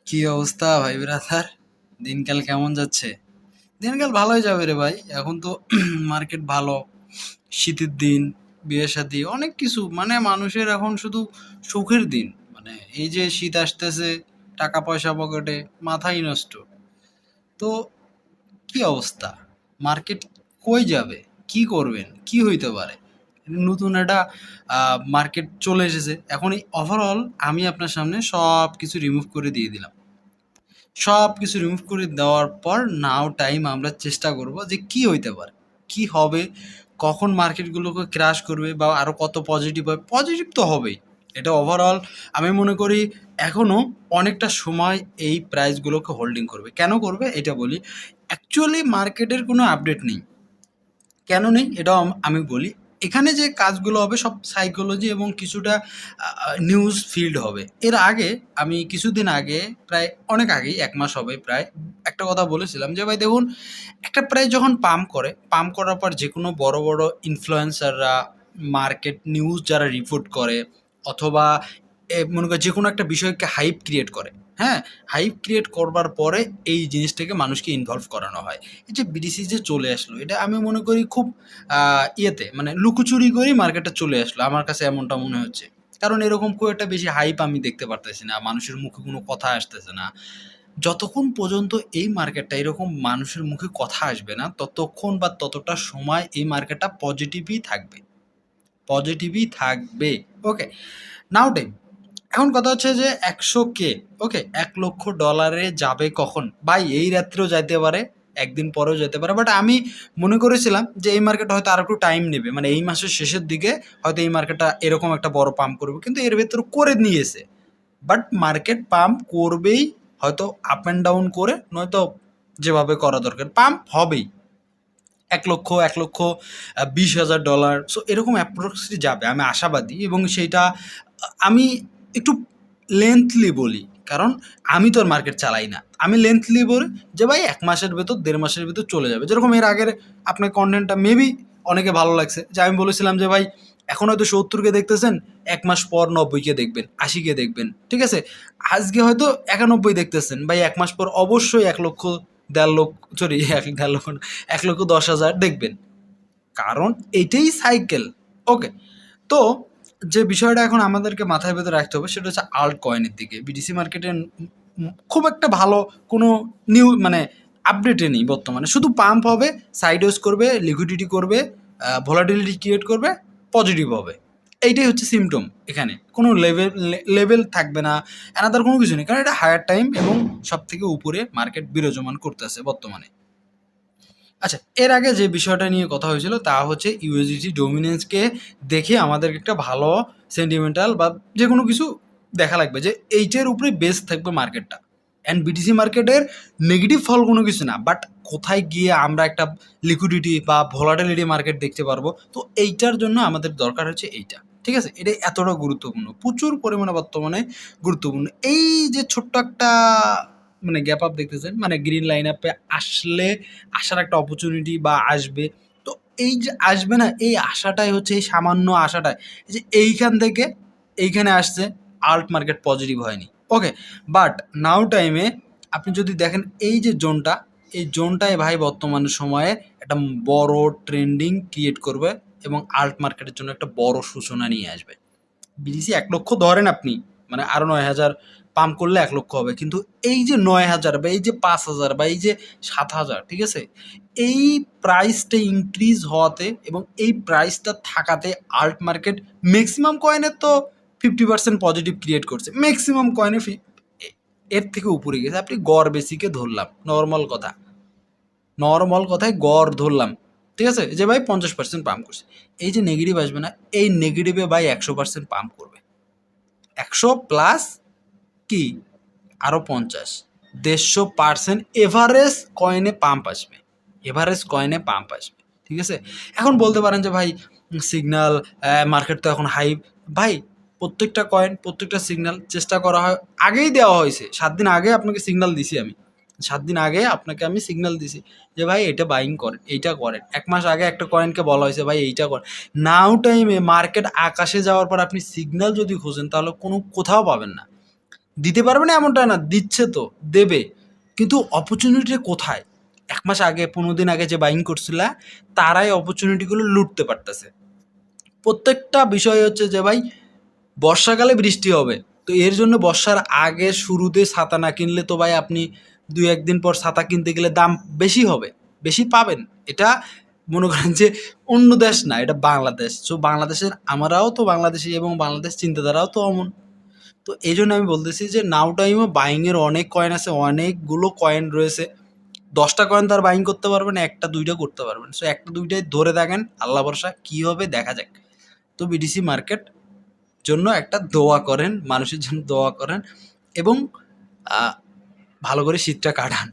কি অবস্থা ভাই ব্রাদার? দিনকাল কেমন যাচ্ছে? দিনকাল ভালোই যাবে রে ভাই। এখন তো মার্কেট ভালো। শীতের দিন, বিয়ে শাদী অনেক কিছু, মানে মানুষের এখন শুধু সুখের দিন। মানে এই যে শীত আসতেছে, টাকা পয়সা পকেটে, মাথাই নষ্ট। তো কি অবস্থা? মার্কেট কই যাবে? কি করবেন? কি হইতে পারে? নতুন একটা মার্কেট চলে এসেছে। এখন এই ওভারঅল আমি আপনার সামনে সব কিছু রিমুভ করে দিয়ে দিলাম। সব কিছু রিমুভ করে দেওয়ার পর নাও টাইম আমরা চেষ্টা করব যে কি হইতে পারে, কি হবে, কখন মার্কেটগুলোকে ক্র্যাশ করবে বা আরও কত পজিটিভ হবে। পজিটিভ তো হবেই, এটা ওভারঅল আমি মনে করি এখনও অনেকটা সময় এই প্রাইসগুলোকে হোল্ডিং করবে। কেন করবে এটা বলি। অ্যাকচুয়ালি মার্কেটের কোনো আপডেট নেই। কেন নেই এটাও আমি বলি। এখানে যে কাজগুলো হবে সব সাইকোলজি এবং কিছুটা নিউজ ফিল্ড হবে। এর আগে আমি কিছুদিন আগে, প্রায় অনেক আগেই, ১ মাস হবে প্রায়, একটা কথা বলেছিলাম যে ভাই দেখুন, একটা প্রাইস যখন পাম্প করে, পাম্প করার পর যেকোনো বড়, বড় ইনফ্লুয়েন্সাররা, মার্কেট নিউজ যারা রিপোর্ট করে, অথবা মনে করেন যেকোনো একটা বিষয়কে হাইপ ক্রিয়েট করে, হ্যাঁ? হাইপ ক্রিয়েট করবার পরে এই জিনিসটাকে মানুষকে ইনভলভ করানো হয়। এই যে বিডিসি যে চলে আসলো, এটা আমি মনে করি খুব ইয়েতে মানে লুকোচুরি করেই মার্কেটে চলে আসলো। আমার কাছে এমনটা মনে হচ্ছে। কারণ এরকম খুব একটা বেশি হাইপ আমি দেখতে পারতেছি না। মানুষের মুখে কোনো কথা আসতেছে না। যতক্ষণ পর্যন্ত এই মার্কেটটা এরকম মানুষের মুখে কথা আসবে না, ততক্ষণ বা ততটা সময় এই মার্কেটটা পজিটিভই থাকবে। পজিটিভই থাকবে। ওকে? নাও টাইম। এখন কথা হচ্ছে যে ১০০K, ওকে? $১,০০,০০০ যাবে কখন? ভাই এই রাত্রেও যাইতে পারে, একদিন পরেও যেতে পারে। বাট আমি মনে করেছিলাম যে এই মার্কেট হয়তো আরেকটু টাইম নেবে। মানে এই মাসের শেষের দিকে হয়তো এই মার্কেটটা এরকম একটা বড় পাম্প করবে। কিন্তু এর ভেতরে করে নিয়েছে। বাট মার্কেট পাম্প করবেই, হয়তো আপ অ্যান্ড ডাউন করে, নয়তো যেভাবে করা দরকার পাম্প হবেই। ১,০০,০০০, $১,২০,০০০, সো এরকম অ্যাপ্রক্সলি যাবে, আমি আশাবাদী। এবং সেইটা আমি একটু লেন্থলি বলি, কারণ আমি তো আর মার্কেট চালাই না। আমি লেন্থলি বলি যে ভাই ১ মাসের ভেতর, ১.৫ মাসের ভেতর চলে যাবে। যেরকম এর আগের আপনার কনটেন্টটা মেবি অনেকে ভালো লাগছে, যে আমি বলেছিলাম যে ভাই এখন হয়তো ৭০কে দেখতেছেন, ১ মাস পর ৯০কে দেখবেন, ৮০কে দেখবেন, ঠিক আছে? আজকে হয়তো ৯১ দেখতেছেন, ভাই ১ মাস পর অবশ্যই ১,০০,০০০, ১,৫০,০০০, সরি ১,৫০,০০০ না, ১,১০,০০০ দেখবেন। কারণ এটাই সাইকেল। ওকে? তো যে বিষয়টা এখন আমাদেরকে মাথার ভেতরে রাখতে হবে সেটা হচ্ছে আল্ট কয়েনের দিকে। বিটিসি মার্কেটে খুব একটা ভালো কোনো মানে আপডেটে নেই বর্তমানে। শুধু পাম্প হবে, সাইড ওয়েজ করবে, লিকুইডিটি করবে, ভলাটিলিটি ক্রিয়েট করবে, পজিটিভ হবে। এইটাই হচ্ছে সিম্পটম এখানে। কোনো লেভেল থাকবে না, অ্যানাদার কোনো কিছু নেই। কারণ এটা হায়ার টাইম এবং সবথেকে উপরে মার্কেট বিরাজমান করতেছে বর্তমানে। আচ্ছা, এর আগে যে বিষয়টা নিয়ে কথা হয়েছিল তা হচ্ছে ইউএসডিটি ডমিনেন্সকে দেখে আমাদেরকে একটা ভালো সেন্টিমেন্টাল বা যেকোনো কিছু দেখা লাগবে যে এইটার উপরে বেস থাকবে মার্কেটটা। অ্যান্ড বিটিসি মার্কেটের নেগেটিভ ফল কোনো কিছু না, বাট কোথায় গিয়ে আমরা একটা লিকুইডিটি বা ভলাটিলিটি মার্কেট দেখতে পারবো, তো এইটার জন্য আমাদের দরকার হচ্ছে এইটা। ঠিক আছে? এটা এতটা গুরুত্বপূর্ণ, প্রচুর পরিমাণে বর্তমানে গুরুত্বপূর্ণ। এই যে ছোট্ট একটা মানে গ্যাপ আপ দেখতেছেন, মানে গ্রিন লাইন আপে আসলে আসার একটা অপরচুনিটি বা আসবে। তো এই যে আসবে না, এই আশাটাই হচ্ছে, এই সামান্য আশাটাই, এই যে এইখান থেকে এইখানে আসছে, আল্ট মার্কেট পজিটিভ হয়নি। ওকে? বাট নাও টাইমে আপনি যদি দেখেন এই যে জোনটা, এই জোনটাই ভাই বর্তমান সময়ে একটা বড় ট্রেন্ডিং ক্রিয়েট করবে এবং আল্ট মার্কেটের জন্য একটা বড় সূচনা নিয়ে আসবে। বিডিসি ১,০০,০০০ ধরেন আপনি, মানে আরো ৯,০০০ পাম্প করলে ১,০০,০০০ হবে। কিন্তু এই যে ৯,০০০ বা এই যে ৫,০০০ বা এই যে ৭,০০০, ঠিক আছে? এই প্রাইসটা ইনক্রিজ হওয়াতে এবং এই প্রাইসটা থাকাতে আল্ট মার্কেট মেক্সিমাম কয়েনের তো 50% পজিটিভ ক্রিয়েট করছে। মেক্সিমাম কয়েনে এর থেকে উপরে গেছে। আপনি গড় বেসিকে ধরলাম, নরমাল কথা। নরমাল কথায় গড় ধরলাম। ঠিক আছে? যে ভাই ৫০% পাম্প করছে। এই যে নেগেটিভ আসবে না, এই নেগেটিভে ভাই ১০০% পাম্প করবে। ১০০ প্লাস কি আরো ৫০, ১৫০% এভারেজ কয়েনে পাম্প আসবে। এভারেজ কয়েনে পাম্প আসবে। ঠিক আছে? এখন বলতে পারেন যে ভাই সিগন্যাল, মার্কেট তো এখন হাইপ। ভাই প্রত্যেকটা কয়েন, প্রত্যেকটা সিগন্যাল চেষ্টা করা হয়, আগেই দেওয়া হয়েছে। ৭ দিন আগে আপনাকে সিগন্যাল দিছি আমি। ৭ দিন আগে আপনাকে আমি সিগন্যাল দিছি যে ভাই এটা বাইং করেন, এইটা করেন। ১ মাস আগে একটা কয়েনকে বলা হয়েছে ভাই এইটা করেন। নাও টাইমে মার্কেট আকাশে যাওয়ার পর আপনি সিগন্যাল যদি খোঁজেন তাহলে কোথাও পাবেন না। দিতে পারবে না এমনটা না, দিচ্ছে তো, দেবে। কিন্তু অপরচুনিটি কোথায়? ১ মাস আগে ১৫ দিন আগে যে বাইং করছিলা, তারাই অপরচুনিটিগুলো লুটতে পারতেছে। প্রত্যেকটা বিষয় হচ্ছে যে ভাই বর্ষাকালে বৃষ্টি হবে। তো এর জন্য বর্ষার আগে শুরুতে ছাতা না কিনলে তো ভাই আপনি ২-১ দিন পর ছাতা কিনতে গেলে দাম বেশি হবে। বেশি পাবেন। এটা মনে করেন যে অন্য দেশ না, এটা বাংলাদেশ। সো বাংলাদেশের আমরাও তো বাংলাদেশী এবং বাংলাদেশ চিন্তাধারাও তো অমন। তো এইজন্য আমি বলতেছি যে নাও টাইমও বাইং এর অনেক কয়েন আছে, অনেকগুলো কয়েন রয়েছে। ১০ টা কয়েন তো আর বাইং করতে পারবেন, ১ টা ২ টা করতে পারবেন। সো ১ টা ২ টাই ধরে থাকেন, আল্লাহ ভরসা কি হবে দেখা যাক। তো বিটিসি মার্কেট জন্য একটা দোয়া করেন, মানুষের জন্য দোয়া করেন এবং আ ভালো করে শীতটা কাটান।